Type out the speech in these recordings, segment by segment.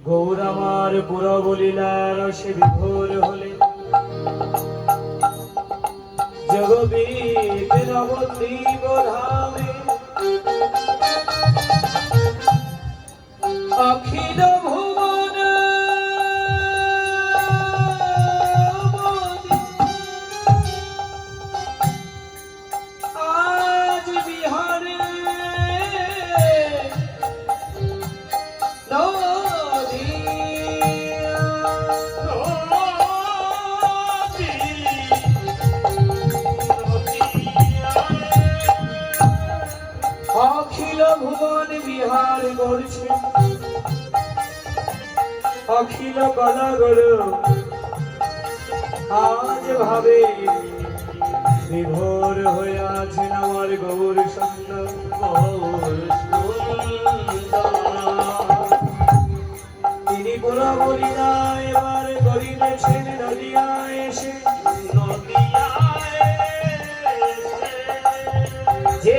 গৌর আমার পুরব লীলার রসে বিভোর হলে জগবীত নবদ্বীপ ধামে অখিল ভুবন আজ বিহারে অখিল ভুবন বিহার করছে অখিল কলাগর আজ ভাবে বিভোর হয়ে আছেন আমার গৌর সুন্দর তিনি পুরা বলি না এবার করিতেছেন নদিয়ায় এসে যে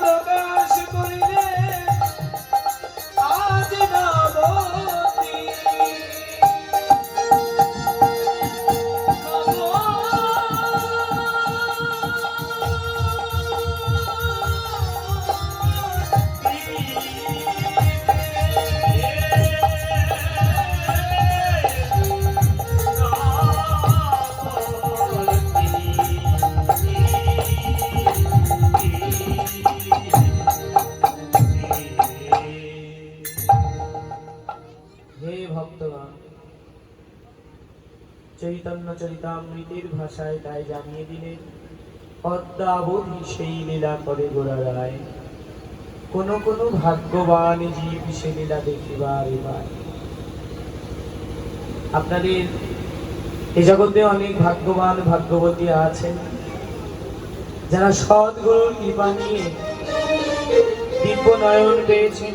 প্রকাশ করিলে আজ নবতী চৈতন্য চরিতামৃতের ভাষায় তাই জানিয়ে দিলেন অদ্যাবধি সেই লীলা করে গোরা রায়। কোন কোন ভাগ্যবান জীব সে লীলা দেখিবার এবার। আপনাদের এই জগতে অনেক ভাগ্যবান ভাগ্যবতী আছেন যারা সদ্গুরুর কৃপা নিয়ে দিব্য নয়ন পেয়েছেন।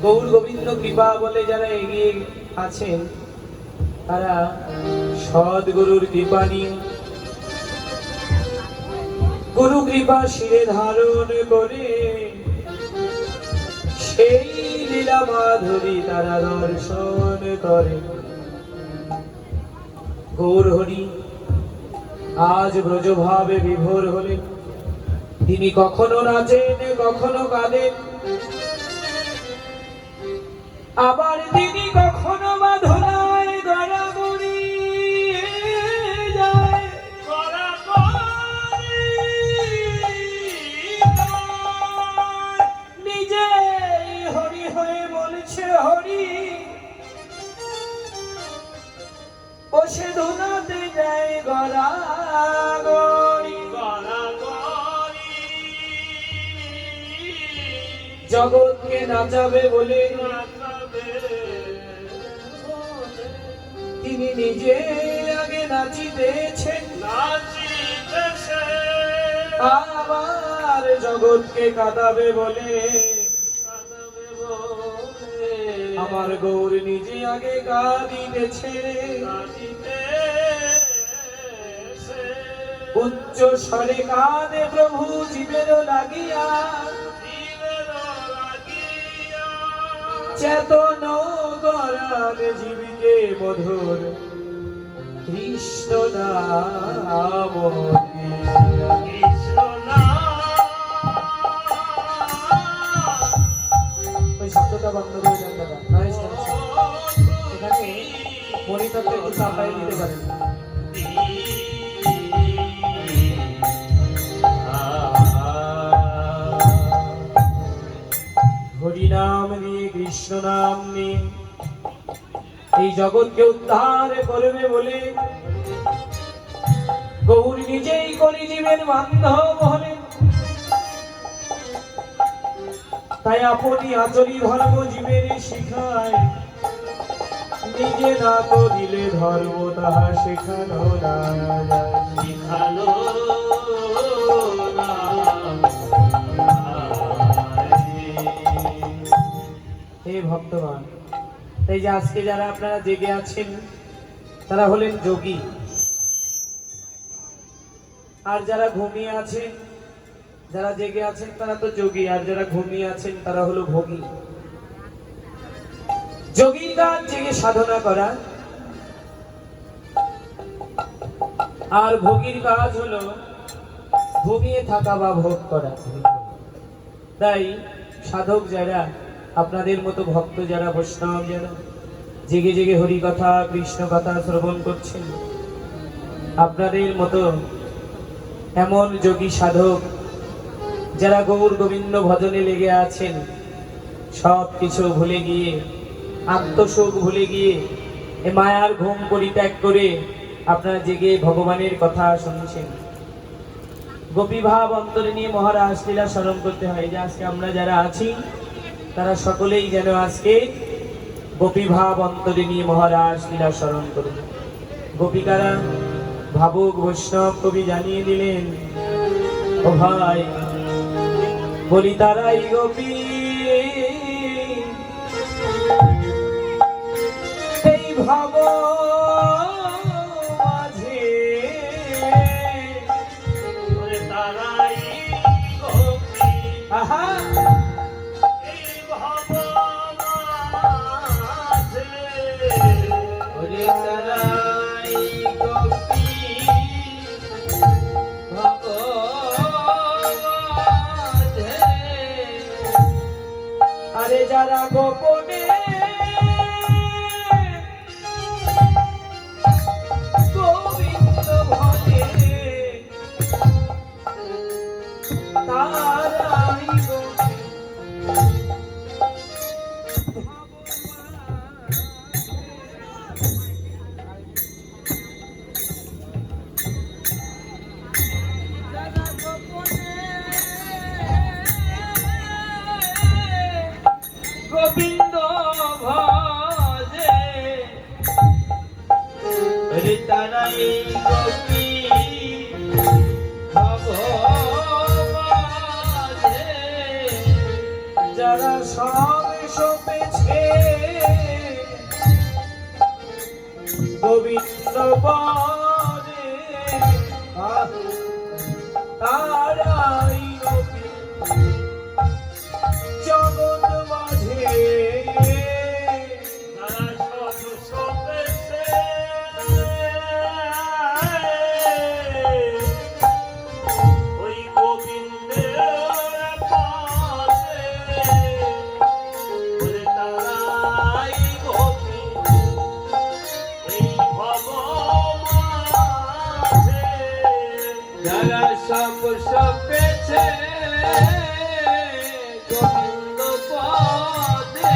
গৌর গোবিন্দ কৃপা বলে যারা এগিয়ে আছেন তারা সদ্গুরুর কৃপা নিয়ে গুরু কৃপা শিরে ধারণ করে সেই লীলা মাধুরী তারা দর্শন করে। গৌর হরি আজ ব্রজভাবে বিভোর হলেন। তিনি কখনো নাচেন কখনো কাঁদেন, আবার তিনি কখনো বা ধোলায় গড়াগড়ি যায়। নিজে হরি হয়ে বলছে হরি, বসে ধুনাতে যায় গড়াগড়ি। জগৎকে নাচাবে বলে তিনি নিজে আগে নাচিতেছেন, আবার জগৎকে কাঁদাবে বলে আমার গৌর নিজে আগে কাঁদিতেছে। উচ্চ স্বরে কাঁদে প্রভু জীবের লাগিয়া, চেতন গরান জীবিকে মধুর কৃষ্ণ নাম কৃষ্ণ ওই শব্দটা বন্ধ করে দেন দাদা, নয়েজ ক্যান্সেল। এখানে মনিটরটা একটু চাপাই দিতে পারেন। হরি নাম নিয়ে কৃষ্ণ নাম নিয়ে এই জগৎকে উদ্ধার করবে বলে গৌর নিজেই কলিজীবের বান্ধব হলেন। তাই আপনি আচরি ধর্ম জীবের শিখায়, নিজে না করিলে ধর্ম তাহা শেখানো না যায়, শিখানো না। হে ভক্তগণ, তাই যে আজকে যারা আপনারা জেগে আছেন তারা হলেন যোগী, আর যারা ঘুমিয়ে আছেন, যারা জেগে আছেন তারা তো যোগী, আর যারা ঘুমিয়ে আছেন তারা হলো ভোগী। যোগীর কাজ জেগে সাধনা করা, আর ভোগীর কাজ হলো ঘুমিয়ে থাকা বা ভোগ করা। তাই সাধক যারা, আপনাদের মতো ভক্ত যারা, বৈষ্ণব যারা জেগে জেগে হরি কথা কৃষ্ণ কথা শ্রবণ করছেন, আপনাদের মতো এমন যোগী সাধক যারা গৌর গোবিন্দ ভজনে লেগে আছেন, সব কিছু ভুলে গিয়ে, আত্মসুখ ভুলে গিয়ে, এ মায়ার ঘুম পরিত্যাগ করে আপনারা জেগে ভগবানের কথা শুনছেন। গোপী ভাব অন্তরে নিয়ে মহারাজ লীলা স্মরণ করতে হয়। যে আজকে আমরা যারা আছি তারা সকলেই যেন আজকে গোপী ভাব অন্তরে নিয়ে মহারাজ লীলা স্মরণ করবে। গোপিকারা ভাবুক বৈষ্ণব কবি জানিয়ে দিলেন, ও ভাই বলি তারাই গোপী, এই ভাব মাঝে তারাই গোপী, আহা এই ভাব মাঝে তারাই গোপী, ভাব আরে যারা গোপনে গোবিন্দ ভজে তারাই গোপী, গোবিন্দ ভজে তারাই গোপী, ভাব মাঝে যারা সব সপেছে গোবিন্দ পদে, তারাই গোপী জগৎ মাঝে তারা সব সপেছে ওই গোবিন্দের পদে, তারাই গোপী এই ভব মাঝে যারা সব সপেছে গোবিন্দ পদে,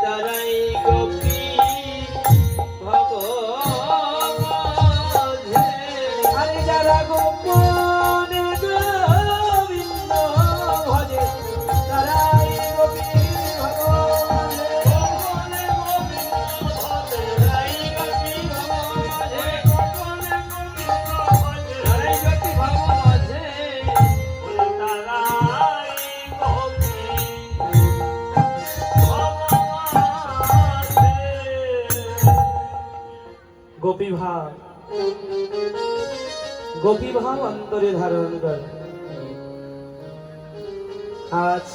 তারাই গোপী ভব মাঝে। আরে যারা গোপনে গোবিন্দ ভজে তারাই গোপী ভব মাঝে, গোপনে গোবিন্দ ভজে তারাই গোপী ভব মাঝে, গোপনে গোবিন্দ ভজে তারাই গোপী ভব মাঝে, তারাই গোপী ভব মাঝে। গোপী ভাব, গোপী ভাব অন্তরে ধারণ করে। আজ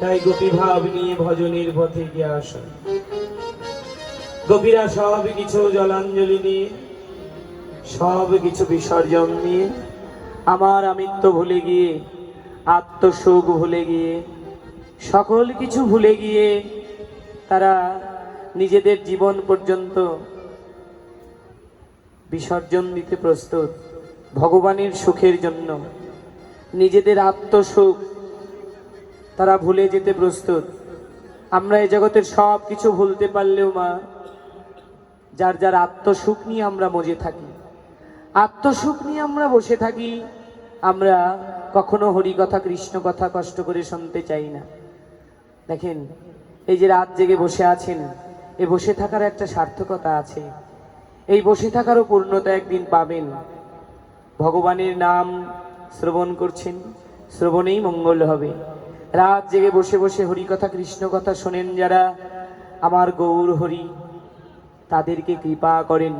তাই গোপী ভাব নিয়ে ভজনের পথে গিয়ে আসা। গোপীরা সব কিছু জলাঞ্জলি নিয়ে, সব কিছু বিসর্জন নিয়ে, আমার আমিত্ব ভুলে গিয়ে, আত্মসুখ ভুলে গিয়ে, সকল কিছু ভুলে গিয়ে তারা নিজেদের জীবন পর্যন্ত বিসর্জন দিতে প্রস্তুত ভগবানের সুখের জন্য। নিজেদের আত্মসুখ তারা ভুলে যেতে প্রস্তুত। আমরা এই জগতের সব কিছু ভুলতে পারলেও মা, যার যার আত্মসুখ নিয়ে আমরা মজে থাকি, আত্মসুখ নিয়ে আমরা বসে থাকি, আমরা কখনো হরি কথা কৃষ্ণ কথা কষ্ট করে শুনতে চাই না। দেখেন, এই যে রাত জেগে বসে আছেন, এই বসে থাকার একটা সার্থকতা আছে। এই বসে থাকারও পূর্ণতা একদিন পাবেন। ভগবানের নাম শ্রবণ করছেন, শ্রবণেই মঙ্গল হবে। রাত জেগে বসে বসে হরি কথা কৃষ্ণ কথা শোনেন যারা, আমার গৌর হরি তাদেরকে কৃপা করেন,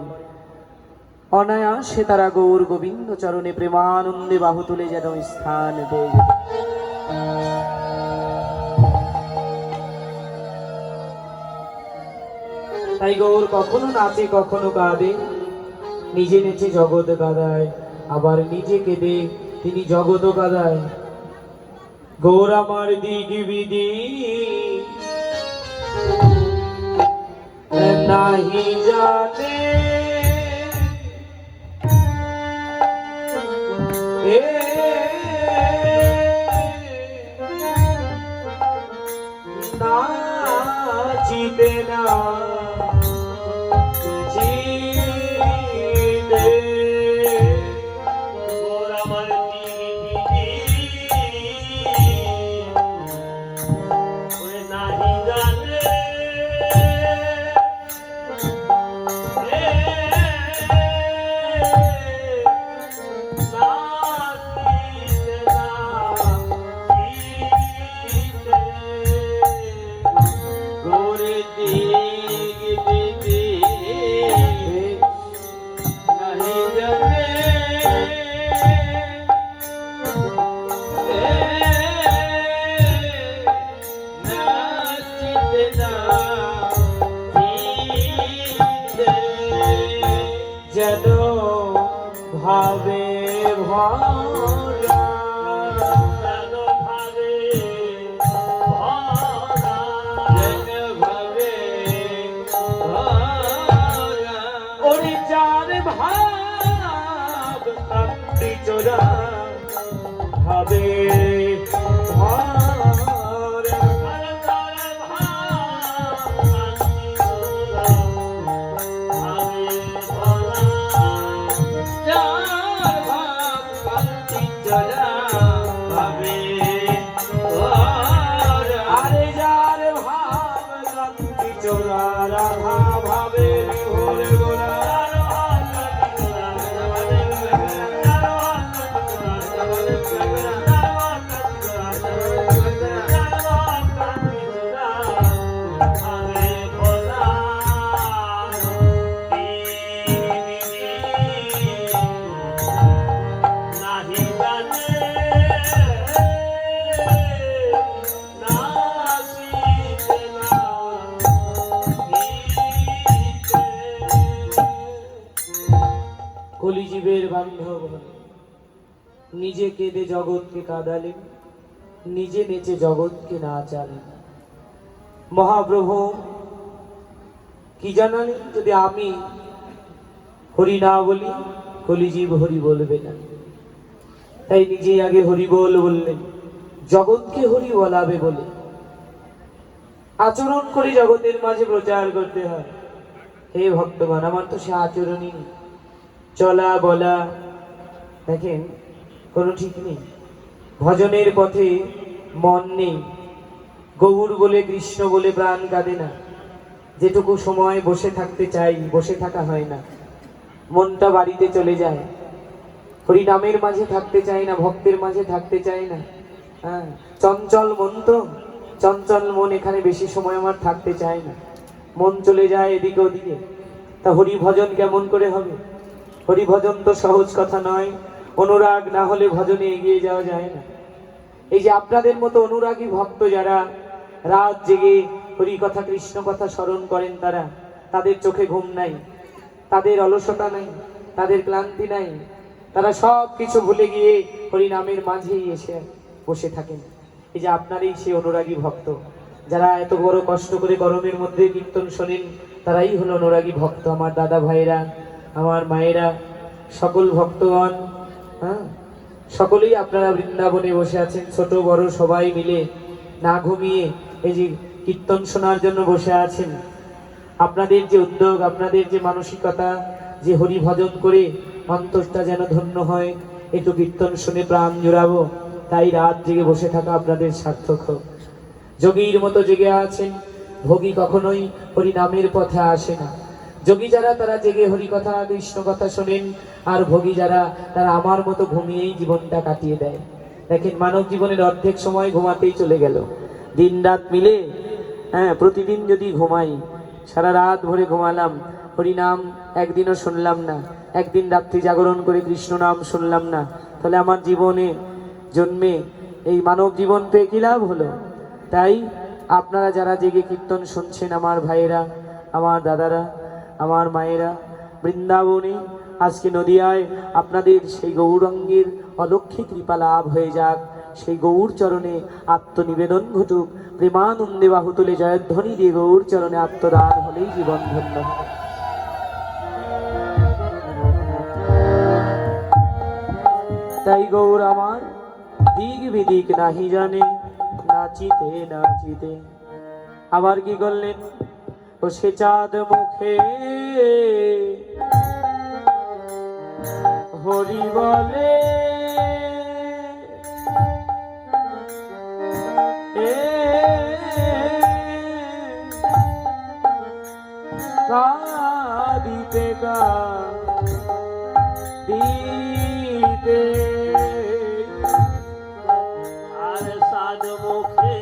অনায়াসে তারা গৌর গোবিন্দ চরণে প্রেমানন্দে বাহু তুলে যেন স্থান দেয়। তাই গৌর কখনো নাচে কখনো কাঁদে, নিজে নেচে জগৎ কাঁদায়, আবার নিজে কেঁদে তিনি জগৎ কাঁদায়। গৌর আমার দিক বিধি নাহি জানে, নাচিতে না যেন ভাবে ভরা, যেন ভাবে ভরা, যেন ভাবে ভরা, ওরে যার ভাব কান্তি চোরা ভাবে ভরা। আরে যার ভাব কান্তি চোরা রাধা ভাবে ভোরে গোরা, কলিজীবের বান্ধব নিজে কেঁদে জগৎকে কাঁদালেন, নিজে নেচে জগৎকে নাচালেন। মহাপ্রভু কি জানালেন? যদি আমি হরি না বলি, কলিজীব হরি বলবে না। তাই নিজে আগে হরি বললেন, জগৎকে হরি বলাবে বলে। আচরণ করে জগতের মাঝে প্রচার করতে হয়। হে ভক্তগণ, আমার তো সে আচরণই নেই, চলা বলা দেখেন কোনো ঠিক নেই। ভজনের পথে মন নেই, গৌর বলে কৃষ্ণ বলে প্রাণ কাঁদে না। যেটুকু সময় বসে থাকতে চাই, বসে থাকা হয় না, মনটা বাড়িতে চলে যায়। হরি নামের মাঝে থাকতে চাই না, ভক্তের মাঝে থাকতে চাই না। হ্যাঁ, চঞ্চল মন তো, চঞ্চল মন এখানে বেশি সময় আমার থাকতে চায় না, মন চলে যায় এদিকে ওদিকে। তা হরি ভজন কেমন করে হবে? হরি ভজন তো সহজ কথা নয়। অনুরাগ না হলে ভজনে এগিয়ে যাওয়া যায় না। এই যে আপনাদের মতো অনুরাগী ভক্ত যারা রাত জেগে হরি কথা কৃষ্ণ কথা স্মরণ করেন, তাদের চোখে ঘুম নাই, তাদের অলসতা নাই, তাদের ক্লান্তি নাই, তারা সব কিছু ভুলে গিয়ে হরি নামের মাঝেই এসে বসে থাকেন। এই যে আপনারই সেই অনুরাগী ভক্ত যারা এত বড় কষ্ট করে গরমের মধ্যে কীর্তন শোনেন, তারাই হলো অনুরাগী ভক্ত। আমার দাদা ভাইরা, আমার মায়েরা, সকল ভক্তগণ, হ্যাঁ, সকলেই আপনারা বৃন্দাবনে বসে আছেন, ছোট বড় সবাই মিলে না ঘুমিয়ে এই যে কীর্তন শোনার জন্য বসে আছেন। আপনাদের যে উদ্যোগ, আপনাদের যে মানসিকতা, যে হরি ভজন করে অন্তরটা যেন ধন্য হয়, একটু কীর্তন শুনে প্রাণ জুড়াবো, তাই রাত জেগে বসে থাকা আপনাদের সার্থক হোক। যোগীর মতো জেগে আছেন, ভোগী কখনোই হরি নামের পথে আসে না। যোগী যারা তারা জেগে হরি কথা কৃষ্ণ কথা শোনেন, আর ভোগী যারা তারা আমার মতো ঘুমিয়েই জীবনটা কাটিয়ে দেয়। দেখেন, মানব জীবনের অর্ধেক সময় ঘুমাতেই চলে গেল। দিন রাত মিলে, হ্যাঁ, প্রতিদিন যদি ঘুমাই, সারা রাত ভরে ঘুমালাম, হরি নাম একদিনও শুনলাম না, একদিন রাত্রি জাগরণ করে কৃষ্ণ নাম শুনলাম না, তাহলে আমার জীবনে জন্মে এই মানব জীবন পেয়ে কি লাভ হলো? তাই আপনারা যারা জেগে কীর্তন শুনছেন, আমার ভাইয়েরা, আমার দাদারা, আমার মায়েরা, বৃন্দাবনে আজকে নদিয়ায় আপনাদের সেই গৌরাঙ্গের অলৌকিক কৃপা লাভ হয়ে যাক, সেই গৌর চরণে আত্মনিবেদন ঘটুক, প্রেমানন্দে বাহু তুলে জয়ধ্বনি দিয়ে গৌর চরণে আত্মদান হলেই জীবন ধন্য হবে। তাই গৌর আমার দিক বিদিক নাহি জানে, নাচিতে নাচিতে আবার কি করলেন? ও সে চাঁদ মুখে হরি বলে, কাঁদিতে কাঁদিতে আর সাদ মুখে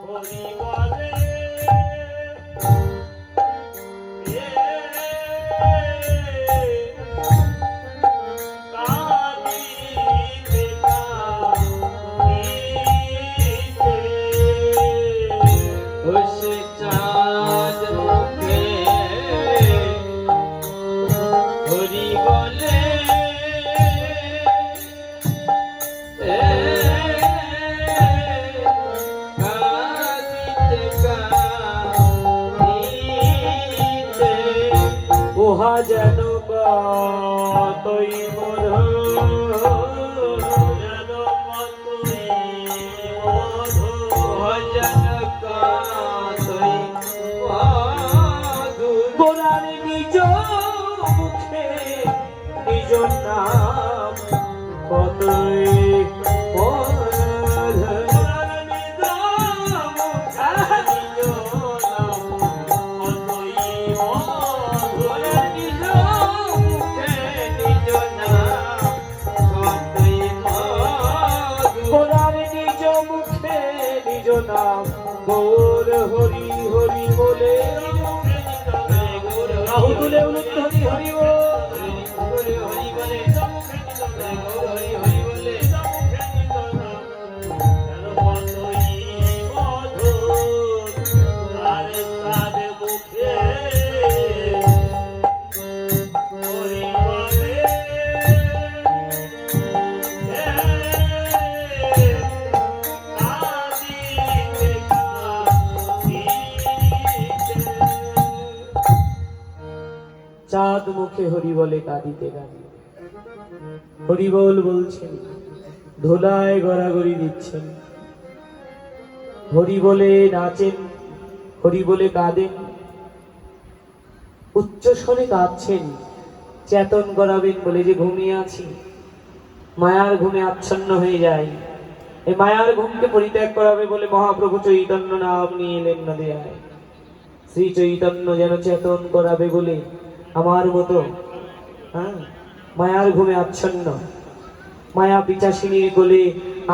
হরি বলে, উহা যেন কতই মধুর, যেন কতই মধুর, যেন কতই মধুর। গোরার নিজ মুখে নিজ নাম কতই গৌর হরি হরি বলে, রাহু তুলে উলুত হরি হরি হরি হরি বলে, গৌর হরি হরি বলে, চাঁদ মুখে হরি বলে কাঁদিতে কাঁদিতে হরি বল বলছেন, ধোলায় গড়াগড়ি দিচ্ছেন, হরি বলে নাচেন, হরি বলে কাঁদেন, উচ্চ স্বরে কাঁদছেন, চেতন গড়াবেন বলে যে ঘুমিয়ে আছি, মায়ার ঘুমে আচ্ছন্ন হয়ে যায়, এই মায়ার ঘুমকে পরিত্যাগ করাবে বলে মহাপ্রভু চৈতন্য নাম নিয়ে এলেন নদিয়ায়। শ্রী চৈতন্য যেন চেতন করাবে বলে আমার মতো, হ্যাঁ, মায়ার ঘুমে আচ্ছন্ন, মায়া পিচাসিনীর কোলে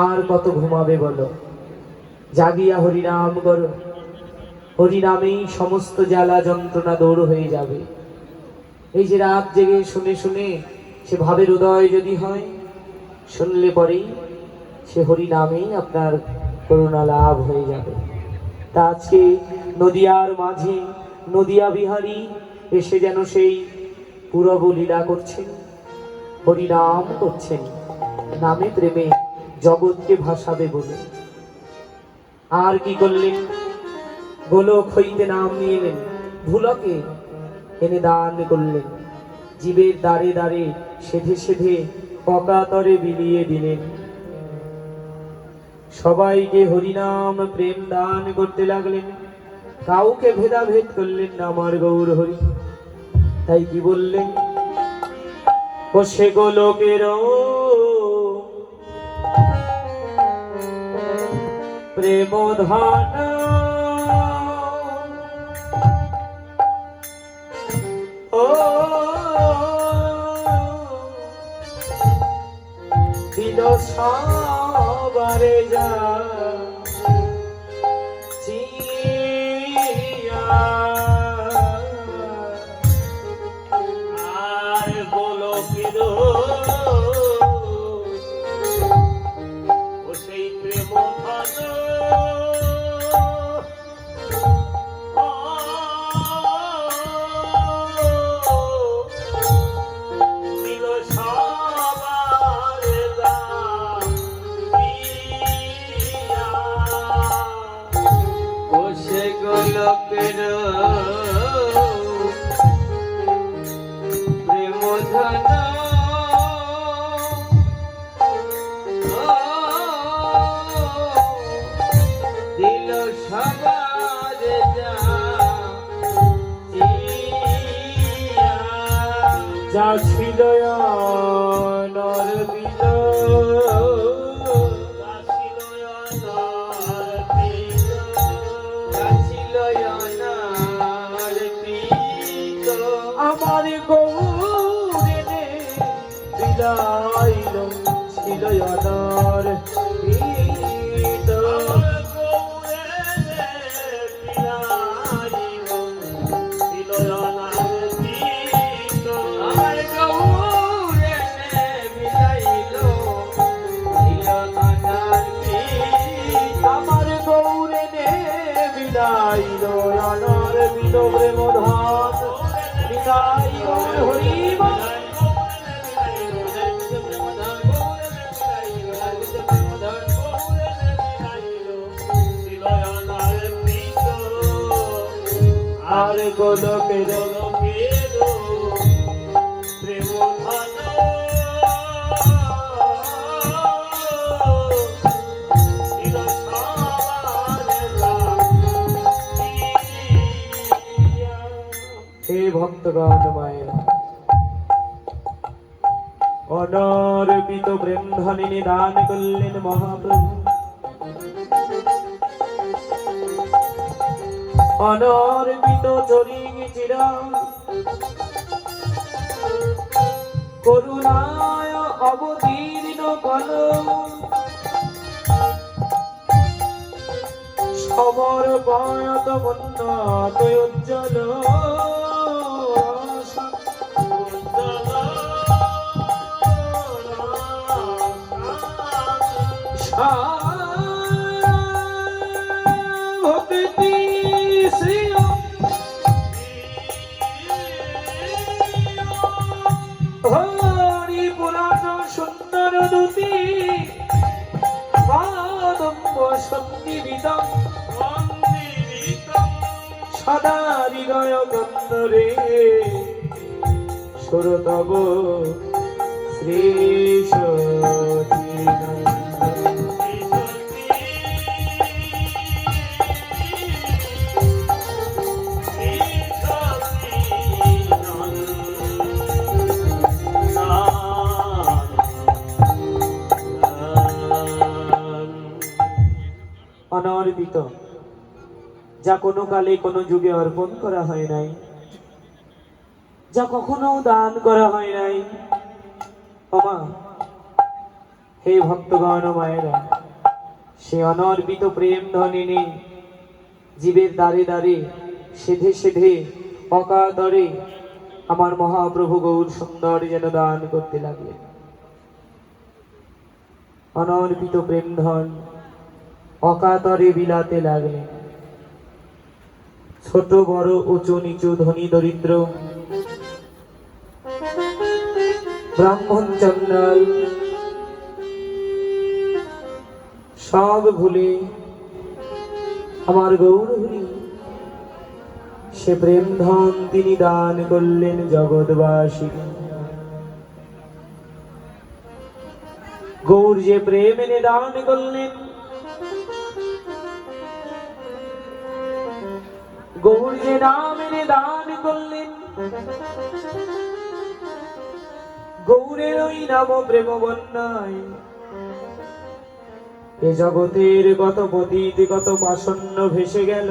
আর কত ঘুমাবে বলো? জাগিয়া হরিনাম করো, হরিনামেই সমস্ত জ্বালা যন্ত্রণা দূর হয়ে যাবে। এই যে রাত জেগে শুনে শুনে সে ভাবের উদয় যদি হয়, শুনলে পরেই সে হরি নামেই আপনার করুণা লাভ হয়ে যাবে। তা আজকে নদিয়ার মাঝে নদিয়া বিহারী এসে যেন সেই পূরব লীলা করছেন, হরিনাম করছেন, নামে প্রেমে জগৎকে ভাসাবে বলে। আর কি করলেন? গোলক হইতে নাম নিয়ে এলেন, ভুলকে এনে দান করলেন, জীবের দ্বারে দ্বারে সেধে সেধে অকাতরে বিলিয়ে দিলেন। সবাইকে হরিনাম প্রেম দান করতে লাগলেন, কাউকে ভেদাভেদ করলেন না, আমার গৌর হরি। তাই কি বললেন? ও সে গোলকের প্রেম ধান ও দিল সবারে যা আর গোলকের ও সেই প্রেম ধান গোলকের প্রেম ধন দিল সবার যা ছিল নর বিল আমার গৌরে বিলাইল ছিল অনার পিত। আমার গৌরে বিলাইল ছিল অনার পিত। আমার গৌরে বিলাইল অনার পিত প্রেম ধান বিদায় হরি আর গোলকের প্রেম ধন হে ভক্তগণ মায়েরা, অনর্পিত প্রেম ধনে নিদান করলেন মহাপ্রভু। অনর্পিত চরিং চিরা করুণায় অবতীর্ণ কল সমর্পয়ত মন্নত উজ্জ্বল ভক্তি শ্রী হরি পুরাণ সুন্দর দুতি পাদম্ব সন্নিবিতম সদা হৃদয় গন্ধরে সুরতব শ্রী অনর্পিত, যা কোনো কালে কোনো যুগে অর্পণ করা হয় নাই, যা কখনো দান করা হয় নাই। ওমা, হে ভক্তগণ মায়েরা, সে অনর্পিত প্রেম ধনিনী জীবের দ্বারে দ্বারে সেধে সেধে অকাতরে আমার মহাপ্রভু গৌর সুন্দর যেন দান করতে লাগলেন। অনর্পিত প্রেম ধন অকাতরে বিলাতে লাগলেন। ছোট বড় উঁচু নিচু ধনী দরিদ্র ব্রাহ্মণ চন্ডাল সব ভুলে আমার গৌরহরি সে প্রেম ধন তিনি দান করলেন জগৎবাসী। গৌর যে প্রেম এনে দান করলেন, গৌর যে নাম এনে দান করলেন, গৌরের ওই নাম প্রেম বন্যায় এ জগতের কত পতিত কত পাষণ্য ভেসে গেল।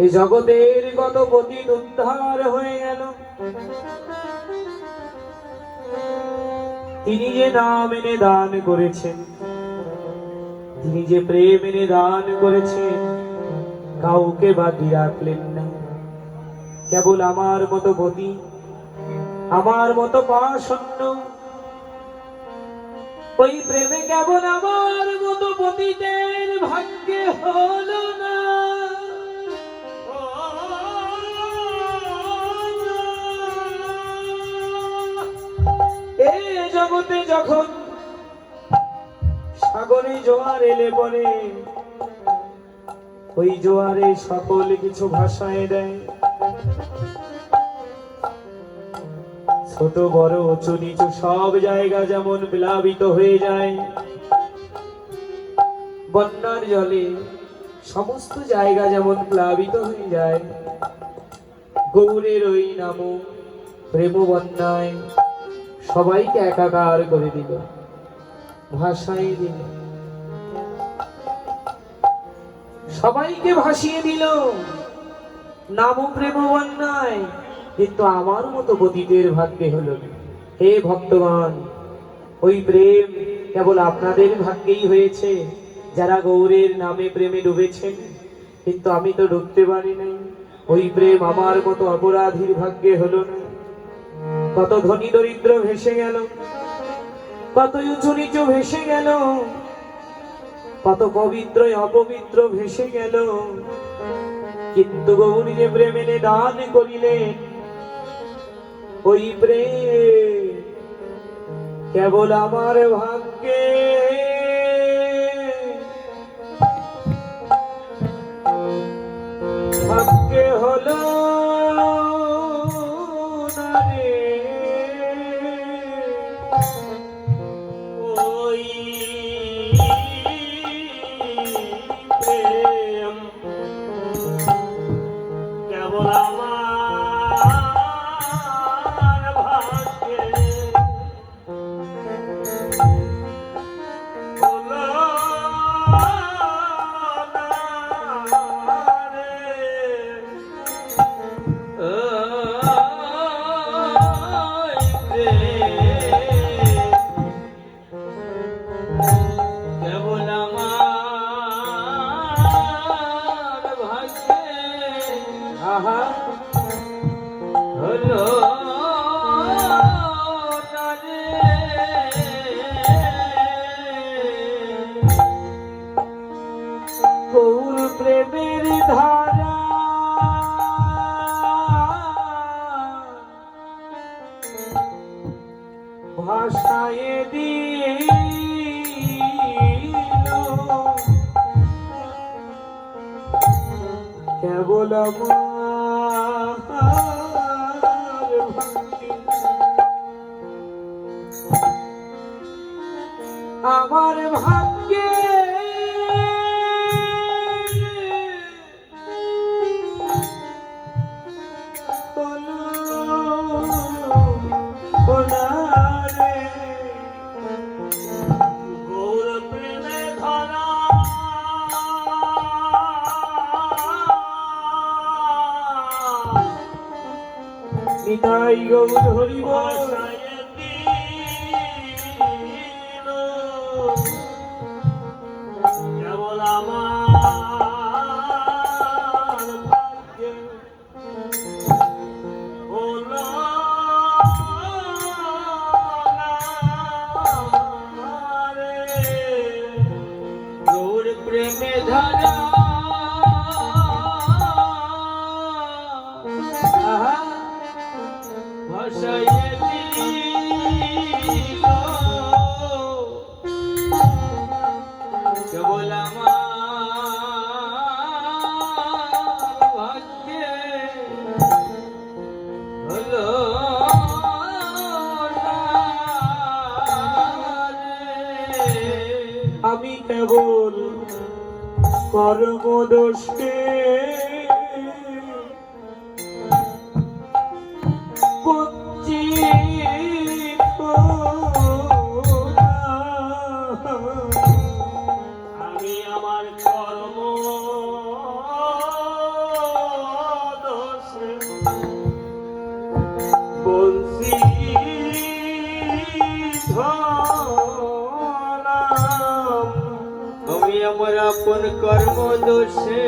এ জগতের কত পতিত উদ্ধার হয়ে গেল। তিনি যে নাম এনে দান করেছেন, তিনি যে প্রেম এনে দান করেছেন, কাউকে বাকি রাখলেন না। কেবল আমার মতো পতি, আমার মতো পাষণ্য, ওই প্রেমে কেবল আমার মতো পতিতের ভাগ্যে হলো না। এই জগতে যখন সাগরে জোয়ার এলে পরে ওই জোয়ারে সকল কিছু ভাসায় দেয়। ছোট বড় উঁচু নিচু সব জায়গা যেমন প্লাবিত হয়ে যায়, বন্যার জলে সমস্ত জায়গা যেমন প্লাবিত হয়ে যায়, গৌরের ওই নাম প্রেম বন্যায় সবাইকে একাকার করে দিল, ভাসায় দিল, সবাইকে ভাসিয়ে দিল নাম প্রেম বন্যায়। কিন্তু আমার মতো পতিতের ভাগ্যে হলো না। হে ভক্তগণ, ওই প্রেম কেবল আপনাদের ভাগ্যেই হয়েছে যারা গৌরের নামে প্রেমে ডুবেছেন, কিন্তু আমি তো ডুবতে পারি নাই। ওই প্রেম আমার মতো অপরাধীর ভাগ্যে হলো না। কত ধনী দরিদ্র ভেসে গেল, কত উঁচু নিচু ভেসে গেল, কত পবিত্র অপবিত্র ভেসে গেল, কিন্তু গৌরী যে প্রেম এনে দান করিলেন, ওই প্রেম কেবল আমার ভাগ্যে ভাগ্যে হলো না রে। ওই প্রেম কেবল আমার ভাগ্যে হলো না রে। কেবল আমার ভাগ্যে আহা হলো না রে। গৌর প্রেমের ধারা ভাষায় দিল কেবল আমার ভাগ্যে নিতাই গৌর হরি বল। কেবল আমার ভাগ্যে হলো না ধারা ভাসাইয়ে দিল কেবল আমার ভাগ্যে হলো আমি কেবল কর্মদোষে আমি আমার কর্ম দোষে বঞ্চিত আমি আমার আপন কর্ম দোষে